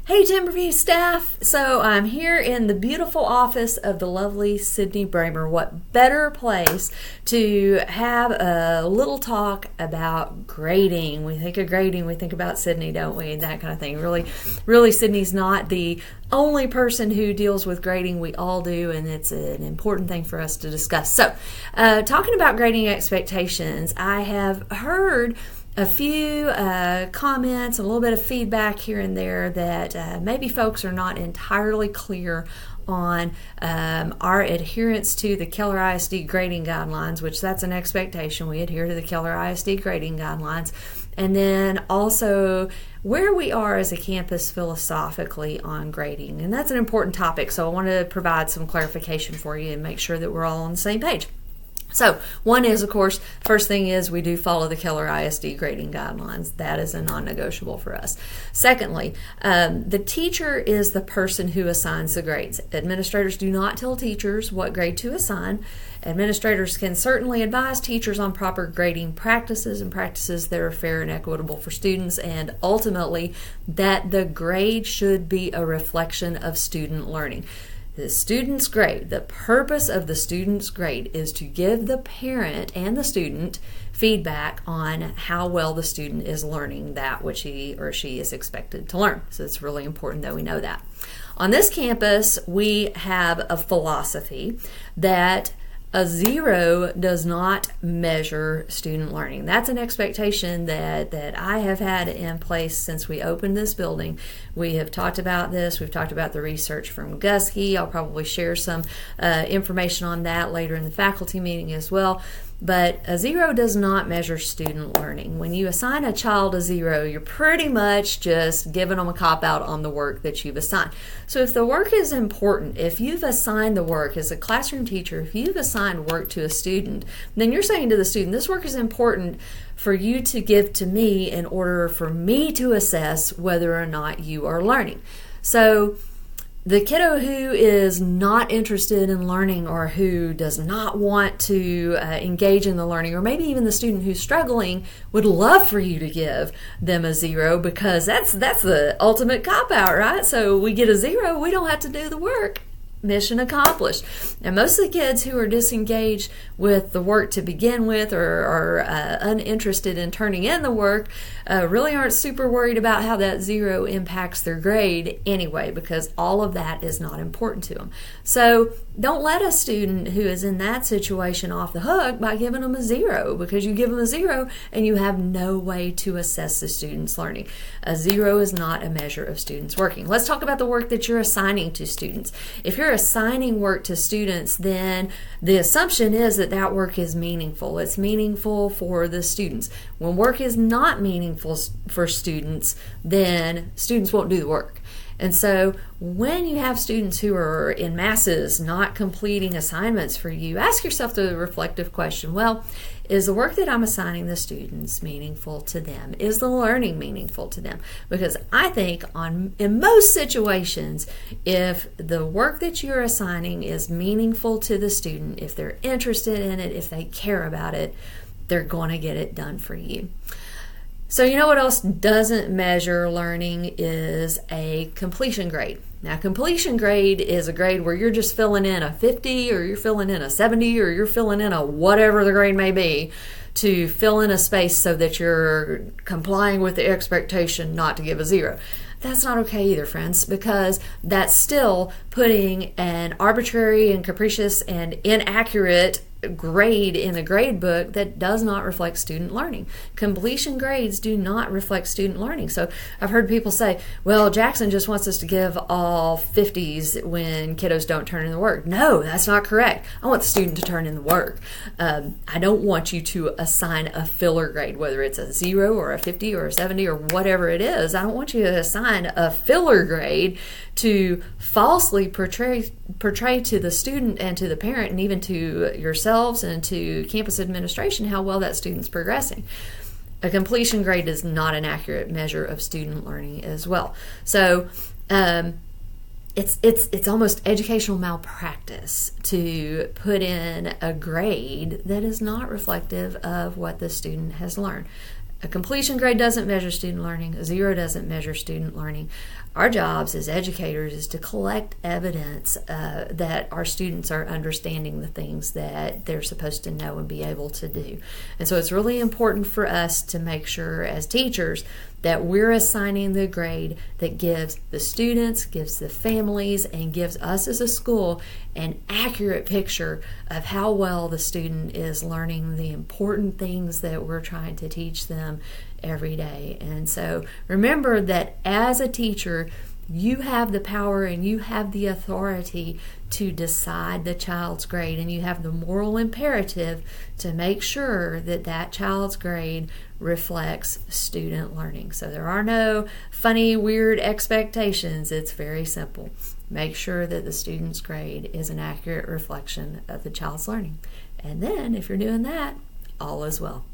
Hey Timberview staff! So I'm here in the beautiful office of the lovely Sydney Bramer. What better place to have a little talk about grading? We think of grading, we think about Sydney, don't we? That kind of thing. Really, Sydney's not the only person who deals with grading. We all do, and it's an important thing for us to discuss. So, talking about grading expectations, I have heard a few comments, a little bit of feedback here and there that maybe folks are not entirely clear on our adherence to the Keller ISD grading guidelines, which that's an expectation. We adhere to the Keller ISD grading guidelines. And then also where we are as a campus philosophically on grading. And that's an important topic, so I want to provide some clarification for you and make sure that we're all on the same page. So one is, of course, first thing is we do follow the Keller ISD grading guidelines. That is a non-negotiable for us. Secondly, the teacher is the person who assigns the grades. Administrators do not tell teachers what grade to assign. Administrators can certainly advise teachers on proper grading practices and practices that are fair and equitable for students, and ultimately that the grade should be a reflection of student learning. The student's grade, the purpose of the student's grade is to give the parent and the student feedback on how well the student is learning that which he or she is expected to learn. So it's really important that we know that. On this campus, we have a philosophy that a 0 does not measure student learning. That's an expectation that I have had in place since we opened this building. We have talked about this. We've talked about the research from Gusky. I'll probably share some information on that later in the faculty meeting as well. But a 0 does not measure student learning. When you assign a child a 0, you're pretty much just giving them a cop-out on the work that you've assigned. So if the work is important, if you've assigned the work as a classroom teacher, if you've assigned work to a student, then you're saying to the student, this work is important for you to give to me in order for me to assess whether or not you are learning. So the kiddo who is not interested in learning or who does not want to engage in the learning, or maybe even the student who's struggling, would love for you to give them a 0 because that's the ultimate cop-out, right? So we get a 0, we don't have to do the work. Mission accomplished. And most of the kids who are disengaged with the work to begin with or are uninterested in turning in the work really aren't super worried about how that 0 impacts their grade anyway, because all of that is not important to them. So don't let a student who is in that situation off the hook by giving them a 0, because you give them a 0 and you have no way to assess the student's learning. A 0 is not a measure of students working. Let's talk about the work that you're assigning to students. If you're assigning work to students, then the assumption is that that work is meaningful. It's meaningful for the students. When work is not meaningful for students, then students won't do the work. And so when you have students who are in masses not completing assignments for you, ask yourself the reflective question, well, is the work that I'm assigning the students meaningful to them? Is the learning meaningful to them? Because I think in most situations, if the work that you're assigning is meaningful to the student, if they're interested in it, if they care about it, they're going to get it done for you. So you know what else doesn't measure learning is a completion grade. Now, completion grade is a grade where you're just filling in a 50 or you're filling in a 70 or you're filling in a whatever the grade may be to fill in a space so that you're complying with the expectation not to give a 0. That's not okay either, friends, because that's still putting an arbitrary and capricious and inaccurate grade in a grade book that does not reflect student learning. Completion grades do not reflect student learning. So I've heard people say, well, Jackson just wants us to give all 50s when kiddos don't turn in the work. No, that's not correct. I want the student to turn in the work. I don't want you to assign a filler grade, whether it's a 0 or a 50 or a 70 or whatever it is. I don't want you to assign a filler grade to falsely portray to the student and to the parent and even to yourselves and to campus administration how well that student's progressing. A completion grade is not an accurate measure of student learning as well. So it's almost educational malpractice to put in a grade that is not reflective of what the student has learned. A completion grade doesn't measure student learning. A 0 doesn't measure student learning. Our jobs as educators is to collect evidence that our students are understanding the things that they're supposed to know and be able to do. And so it's really important for us to make sure as teachers that we're assigning the grade that gives the students, gives the families, and gives us as a school an accurate picture of how well the student is learning the important things that we're trying to teach them every day. And so remember that as a teacher, you have the power and you have the authority to decide the child's grade, and you have the moral imperative to make sure that that child's grade reflects student learning. So there are no funny, weird expectations. It's very simple. Make sure that the student's grade is an accurate reflection of the child's learning. And then if you're doing that, all is well.